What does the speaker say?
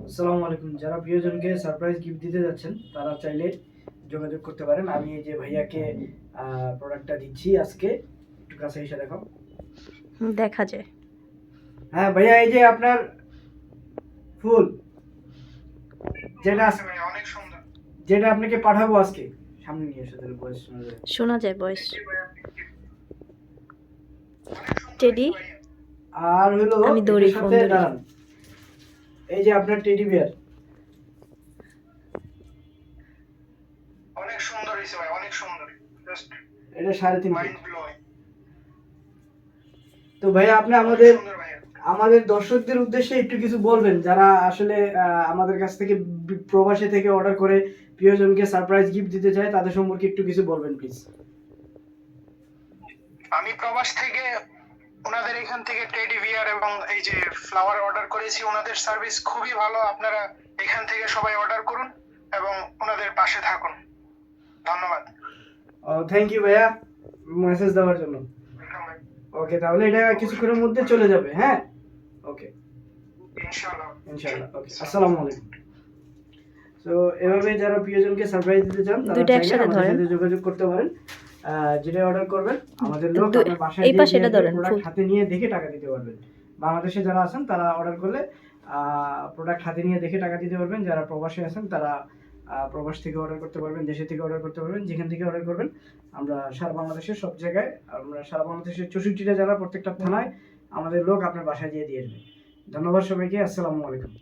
আসসালামু আলাইকুম। যারা প্রিয়জনকে সারপ্রাইজ গিফট দিতে যাচ্ছেন তারা চাইলে যোগাযোগ করতে পারেন। আমি এই যে ভাইয়াকে প্রোডাক্টটা দিচ্ছি আজকে। একটু কাছে এসে দেখো। দেখা যায়। হ্যাঁ ভাইয়া, এই যে আপনার ফুল যেটা অনেক সুন্দর। যেটা আপনাকে পাঠাবো আজকে। সামনে নিয়ে এসে তাহলে ভয়েস শোনা যায়। শোনা যায় ভয়েস। টেডি আর হলো আমি দৌড়ি এটার ফোন সাথে ধরি। দাঁড়ান, এই যে আপনার টেডি বিয়ার। অনেক সুন্দর হয়েছে ভাই, অনেক সুন্দর। জাস্ট এটা 3.5 মাইন্ড ফিট। ব্লোয়িং। তো ভাইয়া আপনি সুন্দর ভাইয়া। আমাদের দর্শকদের উদ্দেশ্যে একটু কিছু বলবেন, যারা আসলে আমাদের কাছ থেকে প্রবাসী থেকে অর্ডার করে প্রিয়জনকে সারপ্রাইজ গিফট দিতে চায়, তাদের সম্পর্কে একটু কিছু বলবেন প্লিজ। আমি প্রবাস থেকে ওনাদের এখান থেকে টেডি বিয়ার এবং এই যে ফ্লাওয়ার অর্ডার করেছি। ওনাদের সার্ভিস খুবই ভালো। আপনারা এখান থেকে সবাই অর্ডার করুন এবং ওনাদের পাশে থাকুন। ধন্যবাদ। থ্যাংক ইউ ভাইয়া মেসেজ দেওয়ার জন্য। ওকে, তাহলে এটা কিছুক্ষণের মধ্যে চলে যাবে। হ্যাঁ, ওকে, ইনশাআল্লাহ। ইনশাআল্লাহ। ওকে, আসসালামু আলাইকুম। তো এভাবে যারা প্রিয়জনকে সারপ্রাইজ দিতে চান তারা দুইটা চাইলে একসাথে আমাদের ধরেন। সাথে যোগাযোগ করতে পারেন। যেটা অর্ডার করবেন আমাদের লোক আপনার বাসায় এই পাশে এটা ধরেন, প্রোডাক্ট ফুল। হাতে নিয়ে দেখে টাকা দিতে পারবেন। বাংলাদেশে যারা আছেন তারা অর্ডার করলে প্রোডাক্ট হাতে নিয়ে দেখে টাকা দিতে পারবেন। যারা প্রবাসে আছেন তারা প্রবাস থেকে অর্ডার করতে পারবেন, দেশে থেকে অর্ডার করতে পারবেন, যেখান থেকে অর্ডার করবেন। আমরা সারা বাংলাদেশের সব জায়গায়, আমরা সারা বাংলাদেশের 64টা জেলা, প্রত্যেকটা থানায় আমাদের লোক আপনার বাসায় দিয়ে আসবে। ধন্যবাদ সবাইকে। আসসালামু আলাইকুম।